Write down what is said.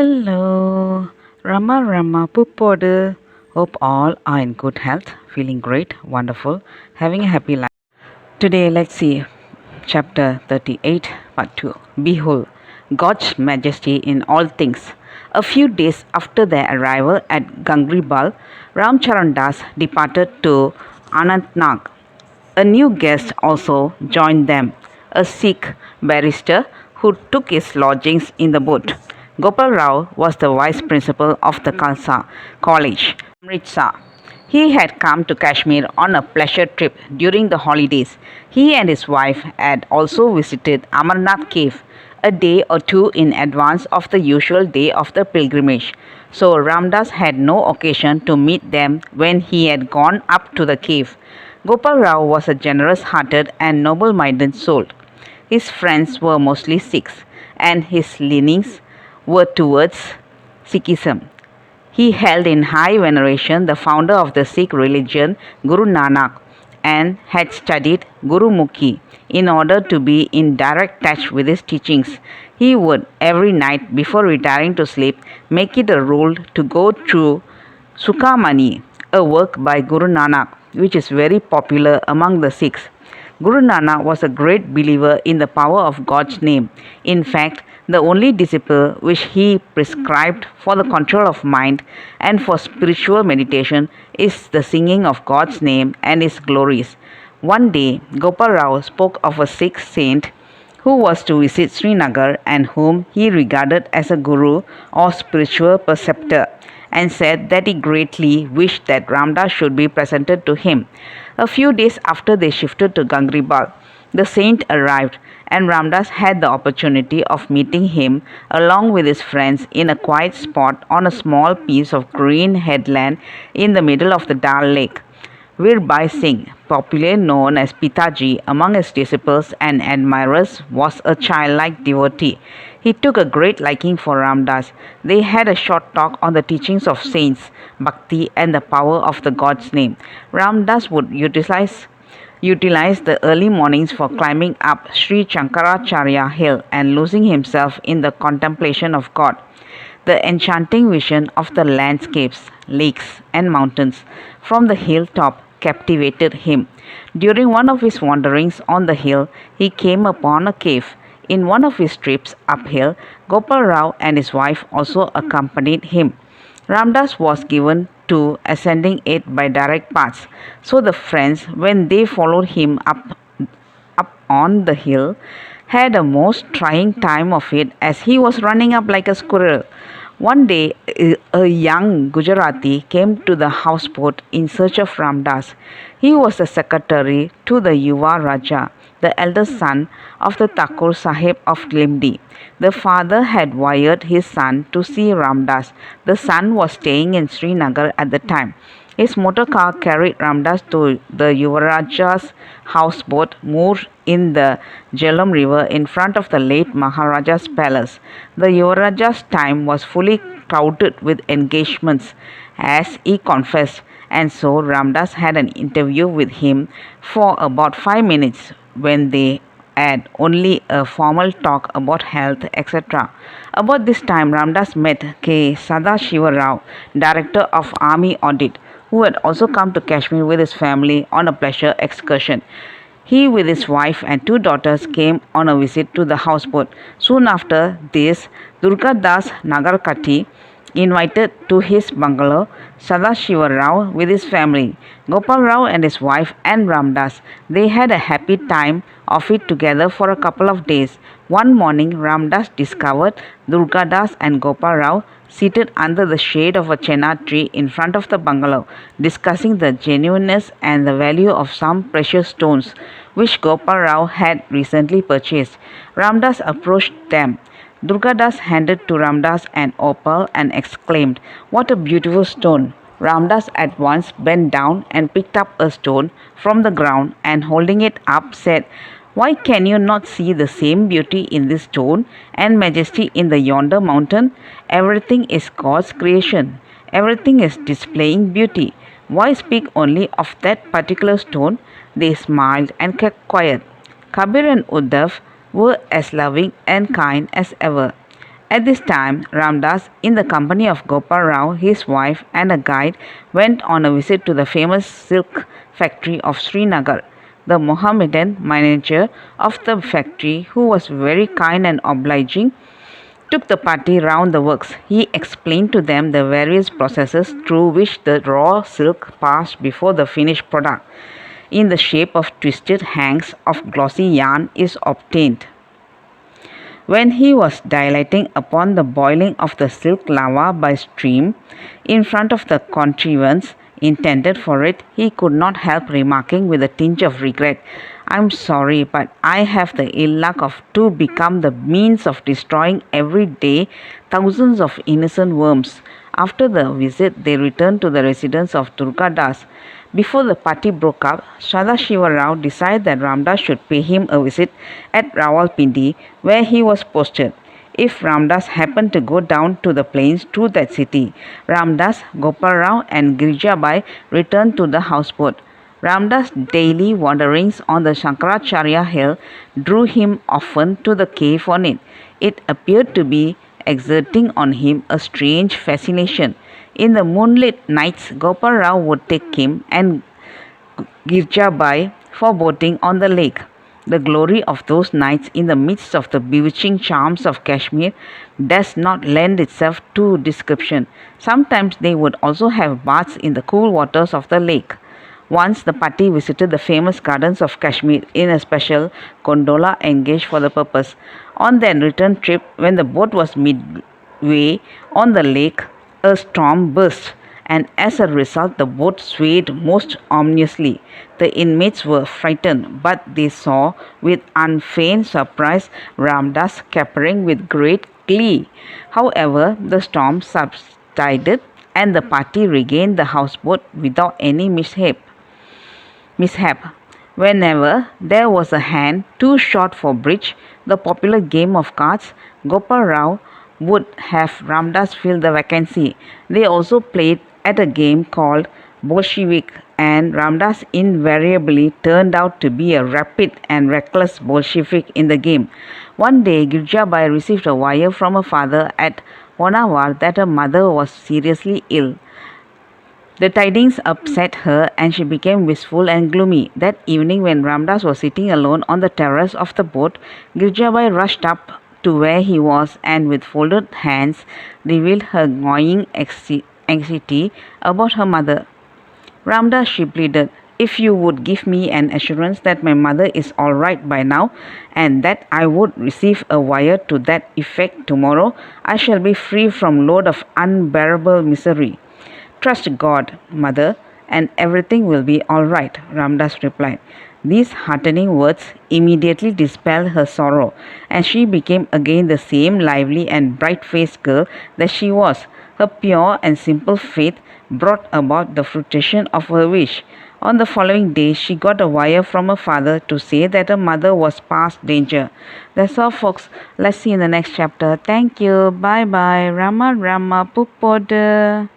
Hello, Rama Rama Puppodu. Hope all are in good health, feeling great, wonderful, having a happy life. Today, let's see chapter 38, part 2. Behold, God's majesty in all things. A few days after their arrival at Gangribal, Ramcharan Das departed to Anantnag. A new guest also joined them, a Sikh barrister who took his lodgings in the boat. Gopal Rao was the vice principal of the Khalsa College, Amritsar. He had come to Kashmir on a pleasure trip during the holidays. He and his wife had also visited Amarnath cave a day or two in advance of the usual day of the pilgrimage. So Ramdas had no occasion to meet them when he had gone up to the cave. Gopal Rao was a generous-hearted and noble-minded soul. His friends were mostly Sikhs, and his leanings were towards Sikhism. He held in high veneration the founder of the Sikh religion, Guru Nanak, and had studied Gurumukhi in order to be in direct touch with his teachings. He would, every night before retiring to sleep, make it a rule to go through Sukhamani, a work by Guru Nanak, which is very popular among the Sikhs. Guru Nanak was a great believer in the power of God's name. In fact, the only disciple which he prescribed for the control of mind and for spiritual meditation is the singing of God's name and his glories. One day, Gopal Rao spoke of a Sikh saint who was to visit Srinagar and whom he regarded as a guru or spiritual preceptor, and said that he greatly wished that Ramdas should be presented to him. A few days after they shifted to Gangribal, the saint arrived, and Ramdas had the opportunity of meeting him along with his friends in a quiet spot on a small piece of green headland in the middle of the Dal Lake. Virbhai Singh, popularly known as Pitaji among his disciples and admirers, was a childlike devotee. He took a great liking for Ramdas. They had a short talk on the teachings of saints, bhakti, and the power of the God's name. Ramdas would utilize the early mornings for climbing up Sri Shankaracharya hill and losing himself in the contemplation of God. The enchanting vision of the landscapes, lakes, and mountains from the hilltop captivated him. During one of his wanderings on the hill, he came upon a cave. In one of his trips uphill, Gopal Rao and his wife also accompanied him. Ramdas was given to ascending it by direct paths, so the friends, when they followed him up on the hill, had a most trying time of it as he was running up like a squirrel. One day, a young Gujarati came to the houseboat in search of Ramdas. He was the secretary to the Yuva Raja, the eldest son of the Thakur Sahib of Limdi. The father had wired his son to see Ramdas. The son was staying in Srinagar at the time. His motor car carried Ramdas to the Yuvaraja's houseboat moored in the Jhelum river in front of the late Maharaja's palace. The Yuvaraja's time was fully crowded with engagements, as he confessed, and so Ramdas had an interview with him for about 5 minutes when they had only a formal talk about health, etc. About this time, Ramdas met K. Sadashiva Rao, director of Army Audit, who had also come to Kashmir with his family on a pleasure excursion. He, with his wife and 2 daughters, came on a visit to the houseboat. Soon after this, Durga Das Nagarkati invited to his bungalow Sadashiva Rao with his family, Gopal Rao and his wife, and Ramdas. They had a happy time of it together for a couple of days. One morning, Ramdas discovered Durgadas and Gopal Rao seated under the shade of a chenna tree in front of the bungalow, discussing the genuineness and the value of some precious stones which Gopal Rao had recently purchased. Ramdas approached them. Durgadas handed to Ramdas an opal and exclaimed, "What a beautiful stone!" Ramdas at once bent down and picked up a stone from the ground and holding it up said, "Why can you not see the same beauty in this stone and majesty in the yonder mountain? Everything is God's creation. Everything is displaying beauty. Why speak only of that particular stone?" They smiled and kept quiet. Kabir and Uddhav were as loving and kind as ever. At this time, Ramdas, in the company of Gopal Rao, his wife, and a guide, went on a visit to the famous silk factory of Srinagar. The Mohammedan manager of the factory, who was very kind and obliging, took the party round the works. He explained to them the various processes through which the raw silk passed before the finished product, in the shape of twisted hanks of glossy yarn, is obtained. When he was dilating upon the boiling of the silk lava by stream in front of the contrivance intended for it, he could not help remarking with a tinge of regret, "I'm sorry, but I have the ill luck of to become the means of destroying every day thousands of innocent worms." After the visit, they returned to the residence of Durga Das. Before the party broke up, Sadashiva Rao decided that Ramdas should pay him a visit at Rawalpindi, where he was posted. If Ramdas happened to go down to the plains through that city, Ramdas, Gopal Rao, and Girjabai returned to the houseboat. Ramdas' daily wanderings on the Shankaracharya hill drew him often to the cave on it. It appeared to be exerting on him a strange fascination. In the moonlit nights, Gopal Rao would take him and Girjabai for boating on the lake. The glory of those nights in the midst of the bewitching charms of Kashmir does not lend itself to description. Sometimes they would also have baths in the cool waters of the lake. Once the party visited the famous gardens of Kashmir in a special gondola engaged for the purpose. On their return trip, when the boat was midway on the lake, a storm burst, and as a result, the boat swayed most ominously. The inmates were frightened, but they saw with unfeigned surprise Ramdas capering with great glee. However, the storm subsided, and the party regained the houseboat without any mishap. Whenever there was a hand too short for bridge, the popular game of cards, Gopal Rao would have Ramdas fill the vacancy. They also played at a game called Bolshevik, and Ramdas invariably turned out to be a rapid and reckless Bolshevik in the game. One day, Girjabai received a wire from her father at Honavar that her mother was seriously ill. The tidings upset her, and she became wistful and gloomy. That evening, when Ramdas was sitting alone on the terrace of the boat, Girjabai rushed up to where he was and with folded hands revealed her gnawing anxiety about her mother. "Ramdas," she pleaded, "if you would give me an assurance that my mother is all right by now, and that I would receive a wire to that effect tomorrow, I shall be free from load of unbearable misery." "Trust God, mother, and everything will be all right," Ramdas replied. These heartening words immediately dispelled her sorrow, and she became again the same lively and bright-faced girl that she was. Her pure and simple faith brought about the fruition of her wish. On the following day, she got a wire from her father to say that her mother was past danger. That's all, folks. Let's see in the next chapter. Thank you. Bye-bye. Rama Rama Puppoda.